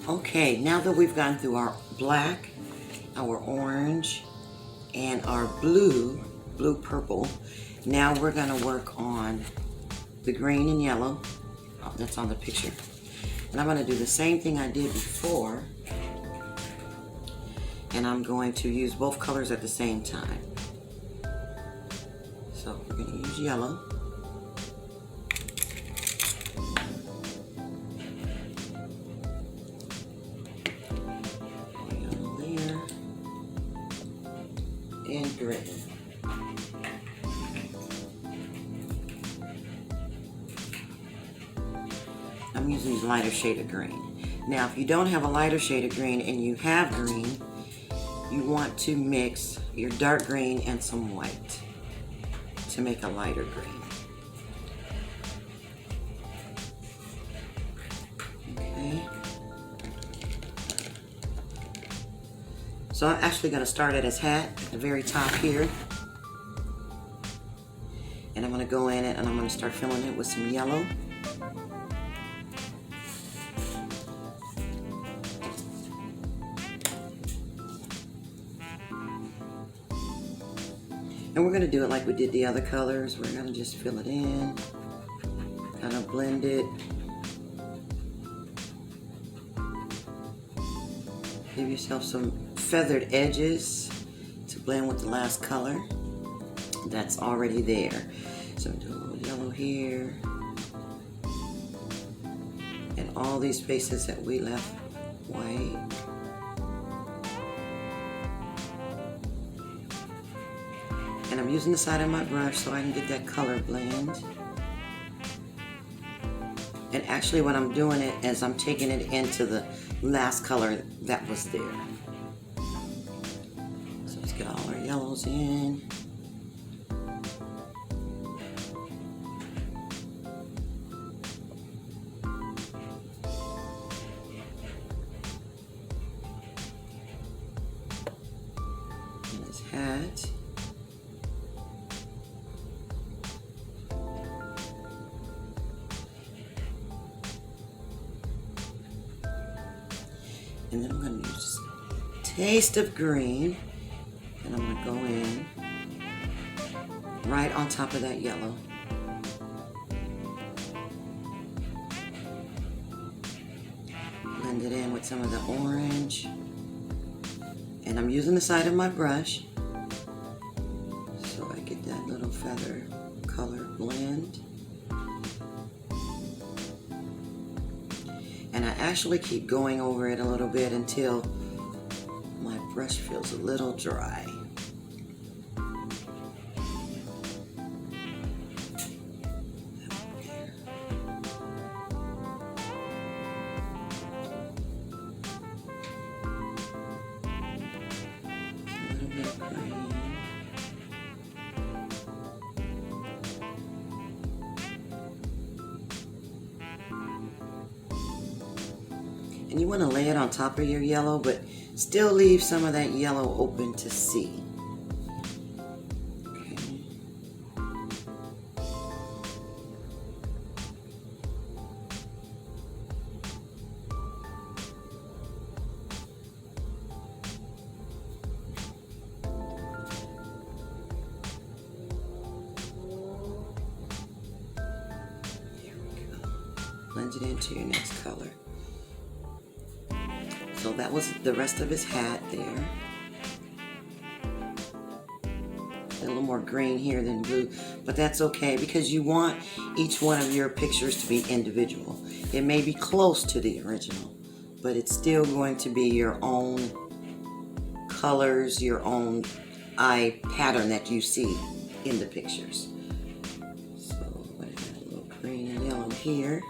Okay, now that we've gone through our black, our orange, and our blue purple, now we're gonna work on the green and yellow. That's on the picture. And I'm gonna do the same thing I did before, and I'm going to use both colors at the same time. So we're gonna use yellow. Yellow there. And green. I'm using these lighter shade of green. Now, if you don't have a lighter shade of green and you have green, you want to mix your dark green and some white to make a lighter green. Okay. So I'm actually going to start at his hat at the very top here. And I'm going to go in it and I'm going to start filling it with some yellow. And we're going to do it like we did the other colors. We're going to just fill it in, kind of blend it. Give yourself some feathered edges to blend with the last color that's already there. So do a little yellow here. And all these spaces that we left white. And I'm using the side of my brush so I can get that color blend. And actually what I'm doing it is I'm taking it into the last color that was there. So let's get all our yellows in. And his hat. And then I'm going to use just a taste of green, and I'm going to go in right on top of that yellow. Blend it in with some of the orange. And I'm using the side of my brush so I get that little feather color blend. And I actually keep going over it a little bit until my brush feels a little dry. A little bit of green. And you want to lay it on top of your yellow, but still leave some of that yellow open to see. Okay. There we go. Blend it into your next color. So that was the rest of his hat there. A little more green here than blue, but that's okay because you want each one of your pictures to be individual. It may be close to the original, but it's still going to be your own colors, your own eye pattern that you see in the pictures. So I got a little green and yellow here.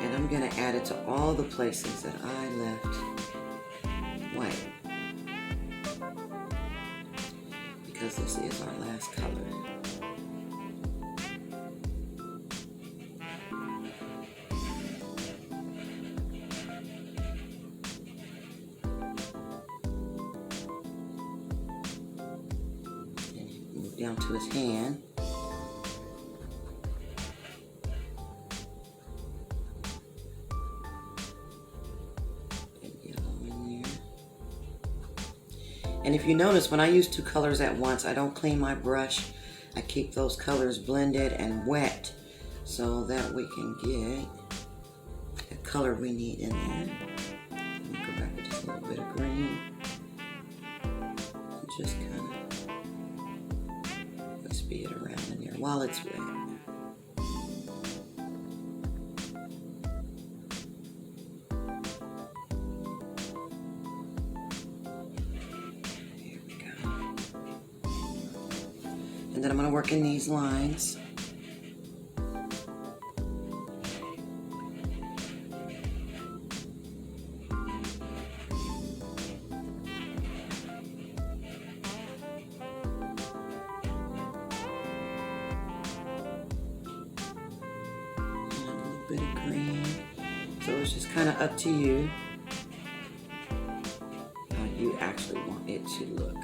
And I'm going to add it to all the places that I left white. Because this is our last color. down to his hand. And if you notice, when I use two colors at once, I don't clean my brush. I keep those colors blended and wet so that we can get the color we need in there. Let me go back with just a little bit of green. And just kind of wispy it around in there while it's wet. And then I'm going to work in these lines. And a little bit of green. So it's just kind of up to you how you actually want it to look.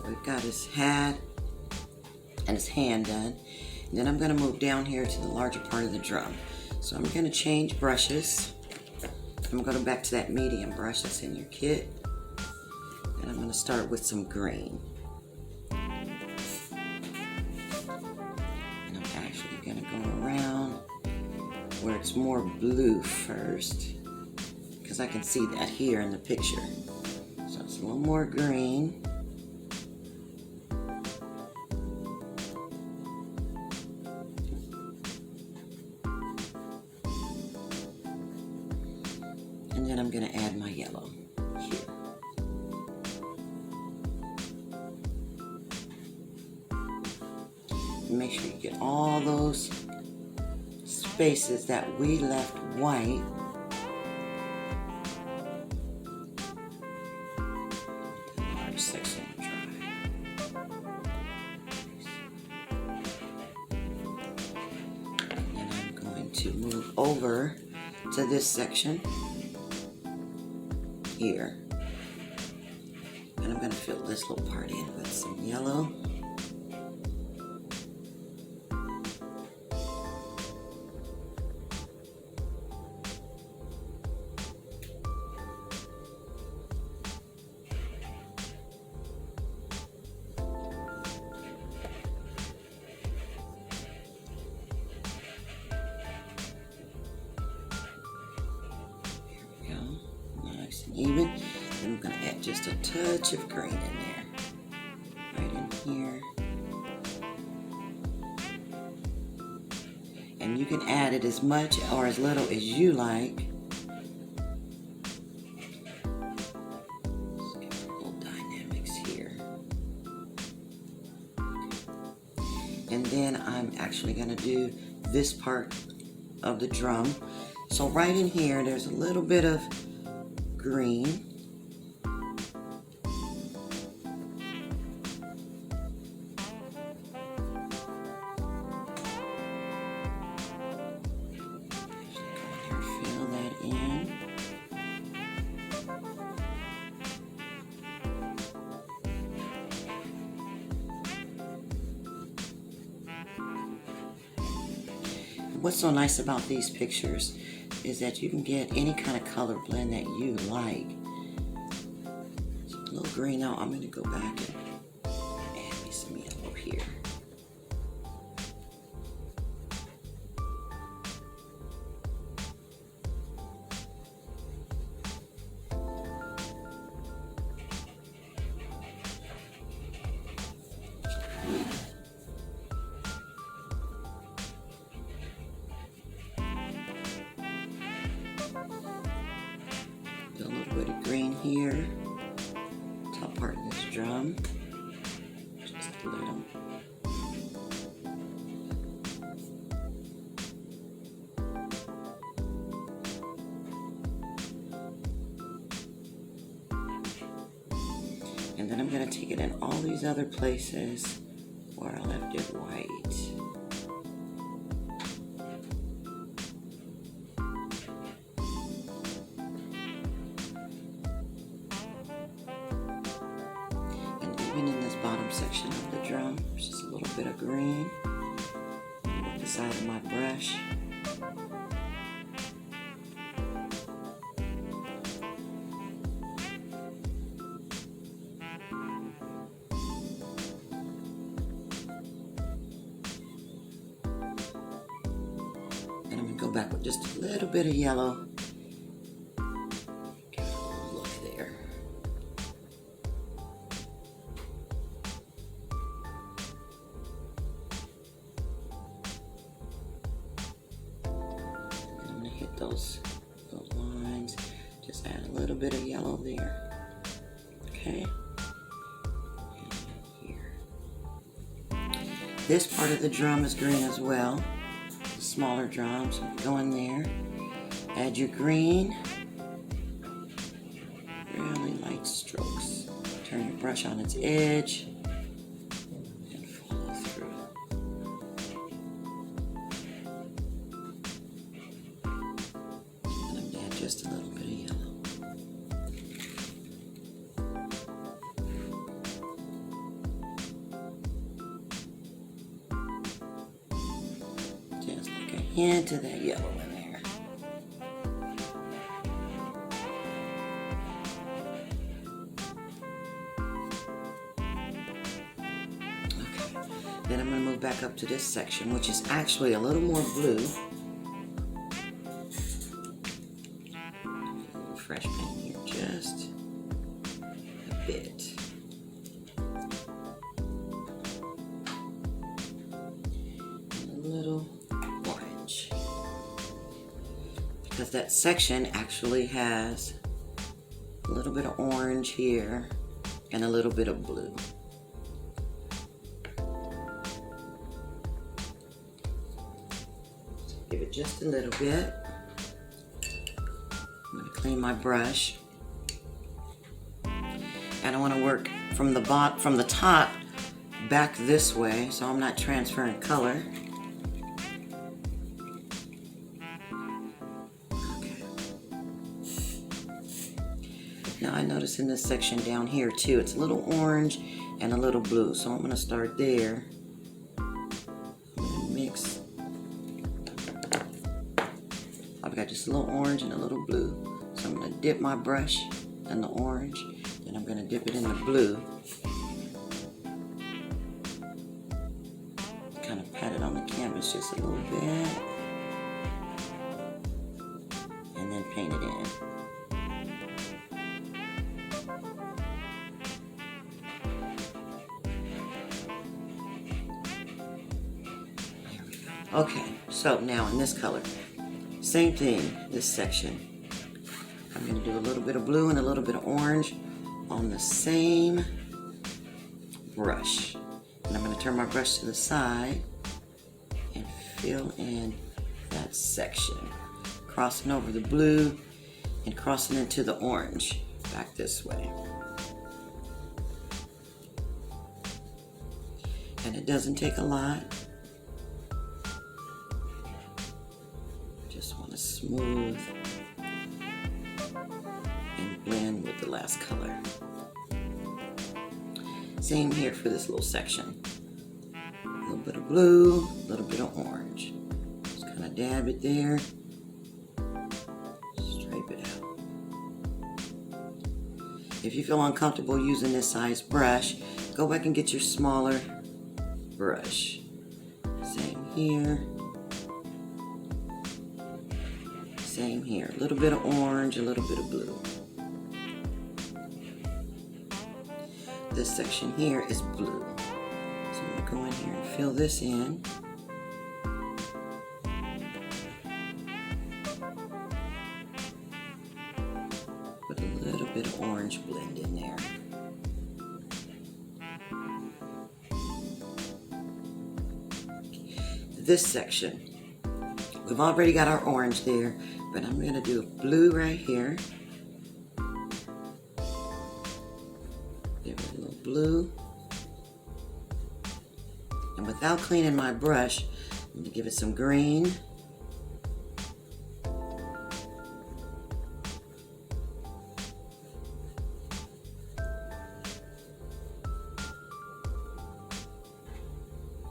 We've got his hat and his hand done. And then I'm going to move down here to the larger part of the drum. So I'm going to change brushes. I'm going to go back to that medium brush that's in your kit. And I'm going to start with some green. And I'm actually going to go around where it's more blue first, because I can see that here in the picture. So it's a little more green. And then I'm going to add my yellow here. And make sure you get all those spaces that we left white. The large section dry. And then I'm going to move over to this section here, and I'm going to fill this little part in with some yellow. Even. Then I'm going to add just a touch of green in there, right in here. And you can add it as much or as little as you like. Let's get a little dynamics here. And then I'm actually going to do this part of the drum. So right in here, there's a little bit of green. Fill that in. What's so nice about these pictures is that you can get any kind of color blend that you like. So a little green now. I'm going to go back and add me some yellow here. A little bit of green here, top part of this drum, just a little. then I'm going to take it in all these other places where I left it white. And even in this bottom section of the drum, there's just a little bit of green with the side of my brush. Go back with just a little bit of yellow. Get a little look there. And I'm going to hit those lines. Just add a little bit of yellow there. Okay. And here. This part of the drum is green as well. Smaller drums, go in there, add your green, really light strokes, turn your brush on its edge, and follow through. And I'm going to add just a little bit of yellow. Hint of that yellow in there. Okay, then I'm going to move back up to this section, which is actually a little more blue. A little fresh paint here, just a bit. And a little because that section actually has a little bit of orange here and a little bit of blue. Give it just a little bit. I'm going to clean my brush. And I want to work from the top back this way, so I'm not transferring color. Now I notice in this section down here too, it's a little orange and a little blue. So I'm going to start there. I'm going to mix. I've got just a little orange and a little blue. So I'm going to dip my brush in the orange. Then I'm going to dip it in the blue. Kind of pat it on the canvas just a little bit. And then paint it in. Okay, so now in this color, same thing, this section. I'm going to do a little bit of blue and a little bit of orange on the same brush. And I'm going to turn my brush to the side and fill in that section. Crossing over the blue and crossing into the orange back this way. And it doesn't take a lot. Just want to smooth and blend with the last color. Same here for this little section. A little bit of blue, a little bit of orange. Just kind of dab it there. Stripe it out. If you feel uncomfortable using this size brush, go back and get your smaller brush. Same here. Same here. A little bit of orange, a little bit of blue. This section here is blue. So I'm going to go in here and fill this in. Put a little bit of orange blend in there. This section, we've already got our orange there, but I'm going to do a blue right here. Give it a little blue. And without cleaning my brush, I'm going to give it some green.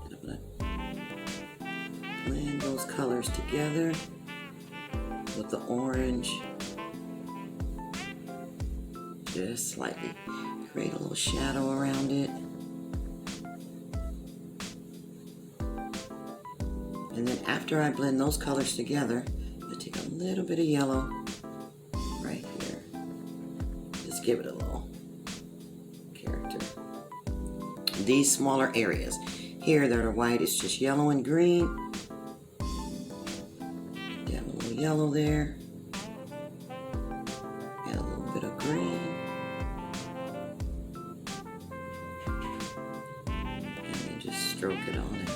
And I'm going to blend those colors together with the orange just slightly. Create a little shadow around it. And then after I blend those colors together, I take a little bit of yellow right here. Just give it a little character. These smaller areas here that are white, it's just yellow and green. Add a little yellow there. Add a little bit of green. And then just stroke it on it.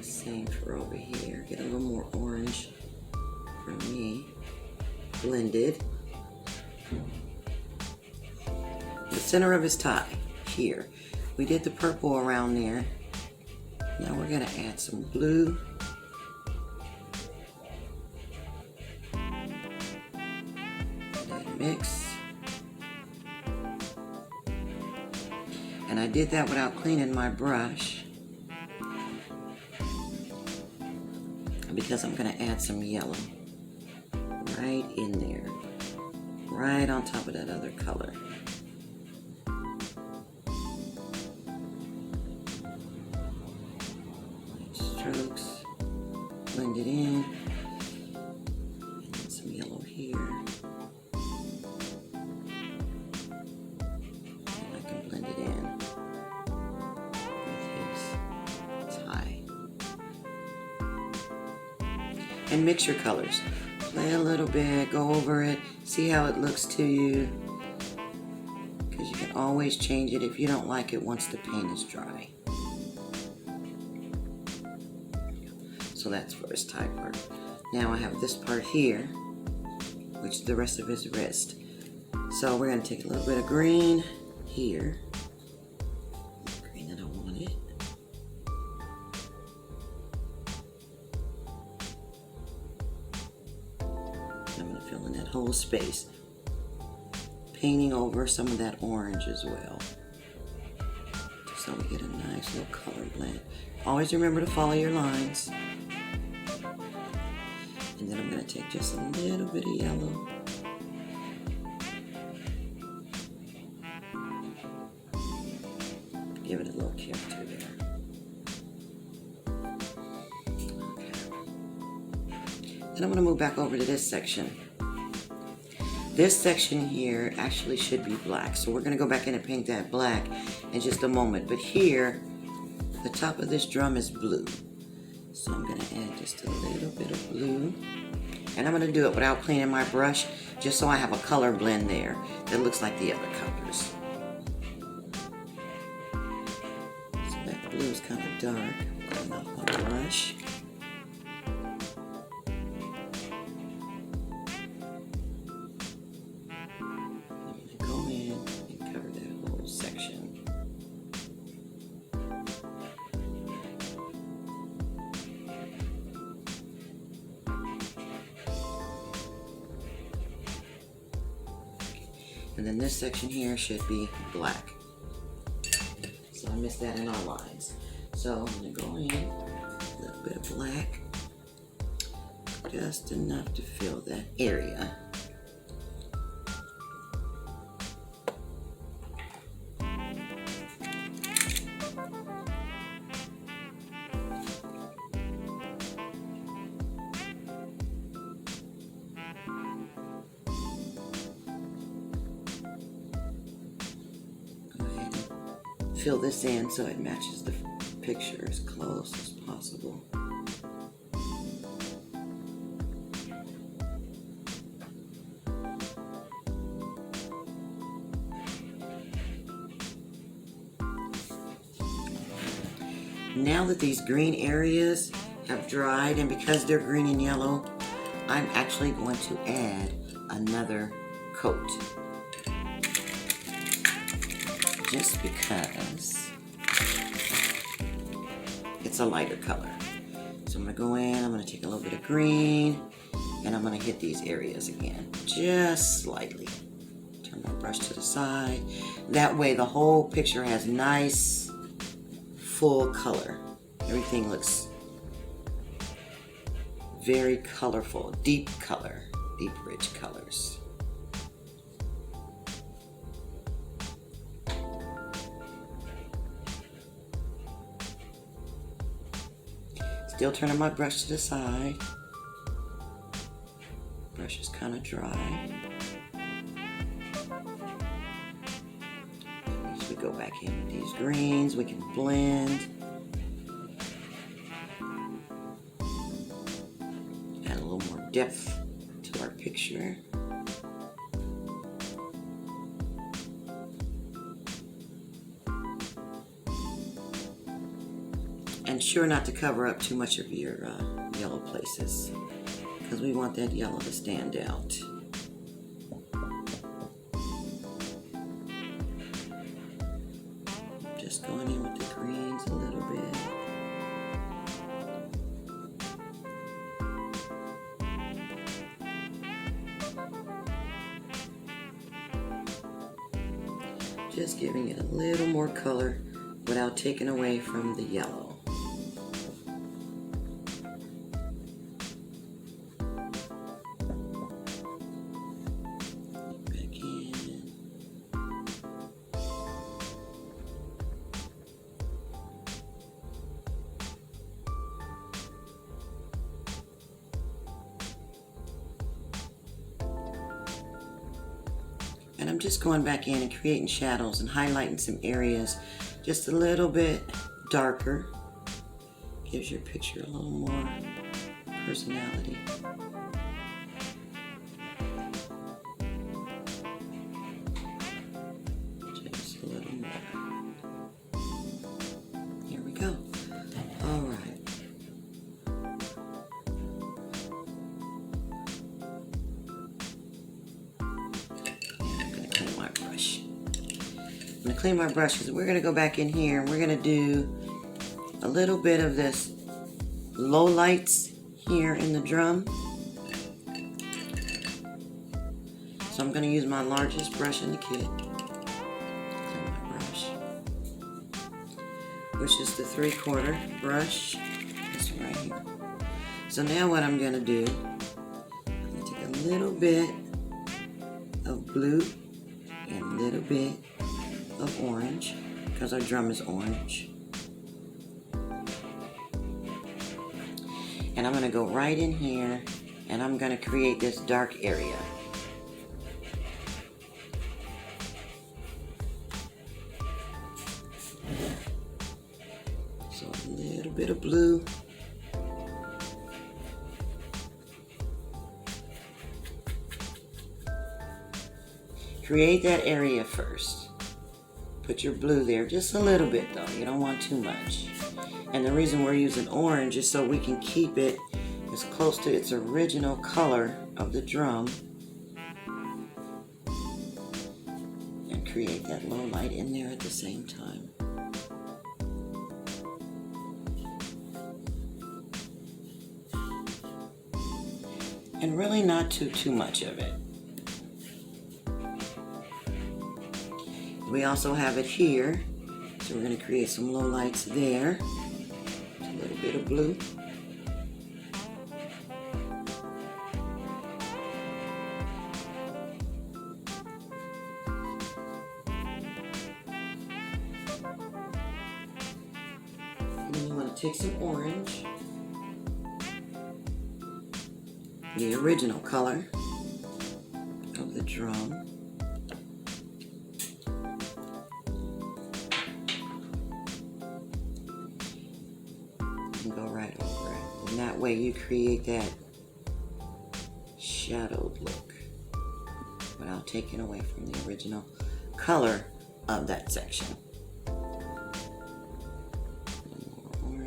Same for over here. Get a little more orange for me. Blended. The center of his tie here. We did the purple around there. Now we're going to add some blue. That mix. And I did that without cleaning my brush, because I'm going to add some yellow right in there, right on top of that other color. Strokes, blend it in, and then some yellow here. And I can blend it in with his tie. And mix your colors. Play a little bit, go over it, see how it looks to you. Because you can always change it if you don't like it once the paint is dry. So that's for his tie part. Now I have this part here, which is the rest of his wrist. So we're going to take a little bit of green here. Green that I wanted. I'm going to fill in that whole space, painting over some of that orange as well, so we get a nice little color blend. Always remember to follow your lines. And then I'm going to take just a little bit of yellow. Give it a little character there. Then I'm going to move back over to this section. This section here actually should be black, so we're going to go back in and paint that black in just a moment. But here, the top of this drum is blue, so I'm going to add just a little bit of blue. And I'm going to do it without cleaning my brush, just so I have a color blend there that looks like the other colors. So that blue is kind of dark. Going off my brush. And then this section here should be black. So I missed that in our lines. So I'm going to go in, a little bit of black, just enough to fill that area. Fill this in so it matches the picture as close as possible. Now that these green areas have dried, and because they're green and yellow, I'm actually going to add another coat. Just because it's a lighter color. So I'm going to go in, I'm going to take a little bit of green, and I'm going to hit these areas again, just slightly. Turn my brush to the side. That way the whole picture has nice, full color. Everything looks very colorful, deep color, deep rich colors. Still turning my brush to the side. Brush is kind of dry. As we go back in with these greens, we can blend. Add a little more depth to our picture. And sure not to cover up too much of your yellow places, because we want that yellow to stand out. Just going in with the greens a little bit. Just giving it a little more color without taking away from the yellow. And I'm just going back in and creating shadows and highlighting some areas just a little bit darker. Gives your picture a little more personality. Just a little more. Here we go. All right. I'm going to clean my brush because we're going to go back in here and we're going to do a little bit of this low lights here in the drum. So I'm going to use my largest brush in the kit. Clean my brush, which is the 3/4 brush. This one right here. So now what I'm going to do, I'm going to take a little bit of blue and a little bit of orange, because our drum is orange. And I'm going to go right in here and I'm going to create this dark area. So a little bit of blue. Create that area first. Put your blue there, just a little bit though, you don't want too much. And the reason we're using orange is so we can keep it as close to its original color of the drum and create that low light in there at the same time. And really not too much of it. We also have it here, so we're going to create some low lights there. A little bit of blue. And then you want to take some orange, the original color of the drum. And go right over it. And that way you create that shadowed look without taking away from the original color of that section. A little more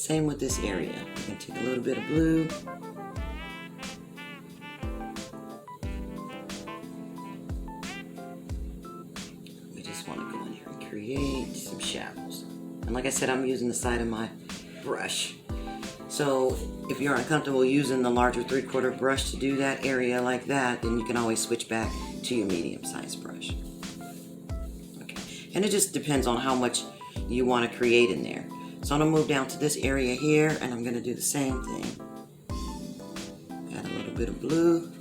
Same with this area. I'm going to take a little bit of blue. We just want to go in here and create some shadows. And like I said, I'm using the side of my brush. So if you're uncomfortable using the larger 3/4 brush to do that area like that, then you can always switch back to your medium-sized brush. Okay, and it just depends on how much you want to create in there. So I'm going to move down to this area here, and I'm going to do the same thing. Add a little bit of blue.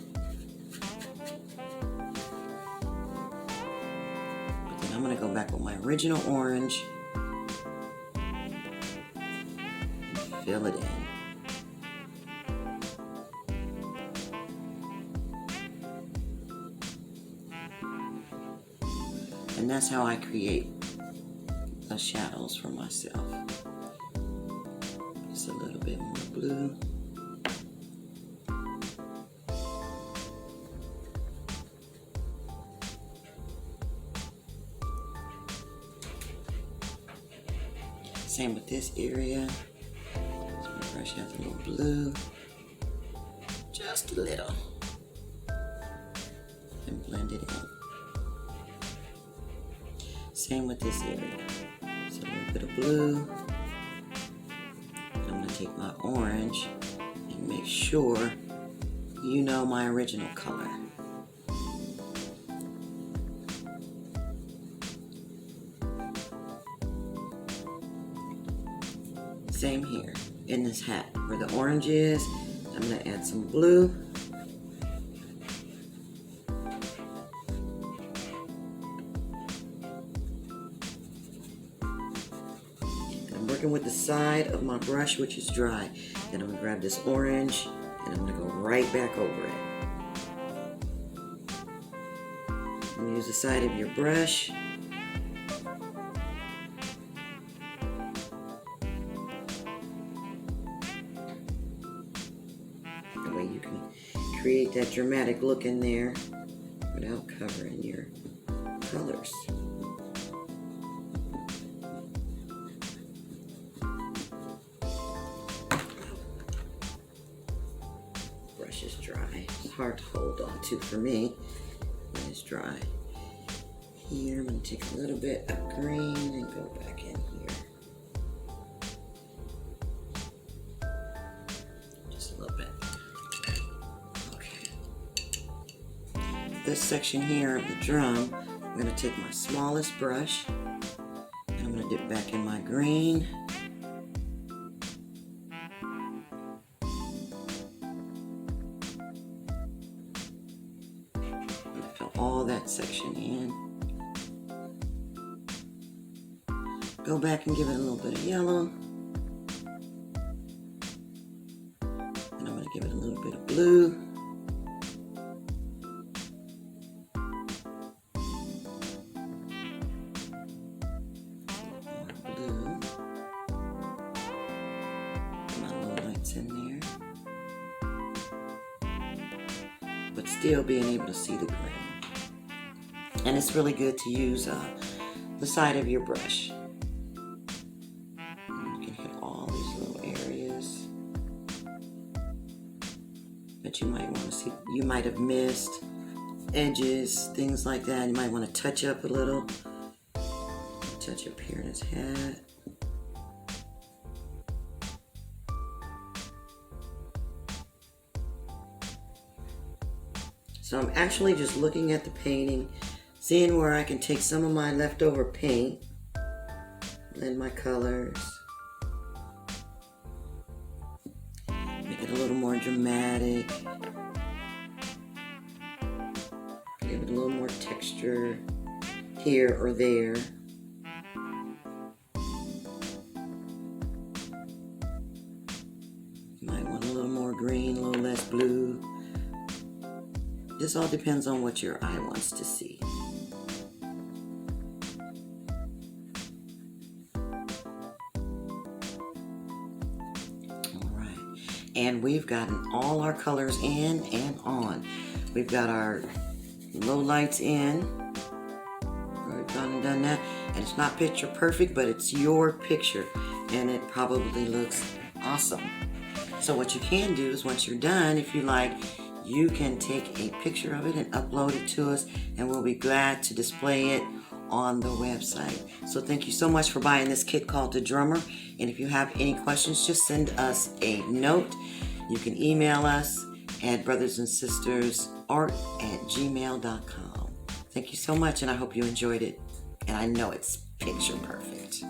But then I'm going to go back with my original orange. Fill it in. And that's how I create the shadows for myself. Just a little bit more blue. Same with this area. So my brush has a little blue. Just a little. And blend it in. Same with this area. So a little bit of blue. And I'm going to take my orange and make sure you know my original color. Same here in this hat. Where the orange is, I'm going to add some blue. With the side of my brush, which is dry. Then I'm going to grab this orange and I'm going to go right back over it. And use the side of your brush. That way you can create that dramatic look in there without covering your colors. Is dry. It's hard to hold on to for me when it's dry. Here, I'm going to take a little bit of green and go back in here. Just a little bit. Okay. This section here of the drum, I'm going to take my smallest brush and I'm going to dip back in my green. All that section in. Go back and give it a little bit of yellow. And I'm going to give it a little bit of blue. More blue. My low lights in there. But still being able to see the grain. And it's really good to use the side of your brush. And you can hit all these little areas that you might want to see. You might have missed edges, things like that. You might want to touch up a little. Touch up here in his hat. So I'm actually just looking at the painting, seeing where I can take some of my leftover paint, blend my colors, make it a little more dramatic, give it a little more texture here or there. You might want a little more green, a little less blue. This all depends on what your eye wants to see. And we've gotten all our colors in and on. We've got our low lights in. We've gone and done that. And it's not picture perfect, but it's your picture. and it probably looks awesome. So what you can do is once you're done, if you like, you can take a picture of it and upload it to us, and we'll be glad to display it on the website. So thank you so much for buying this kit called The Drummer. And if you have any questions, just send us a note. You can email us at brothersandsisters.art@gmail.com. Thank you so much, and I hope you enjoyed it. And I know it's picture perfect.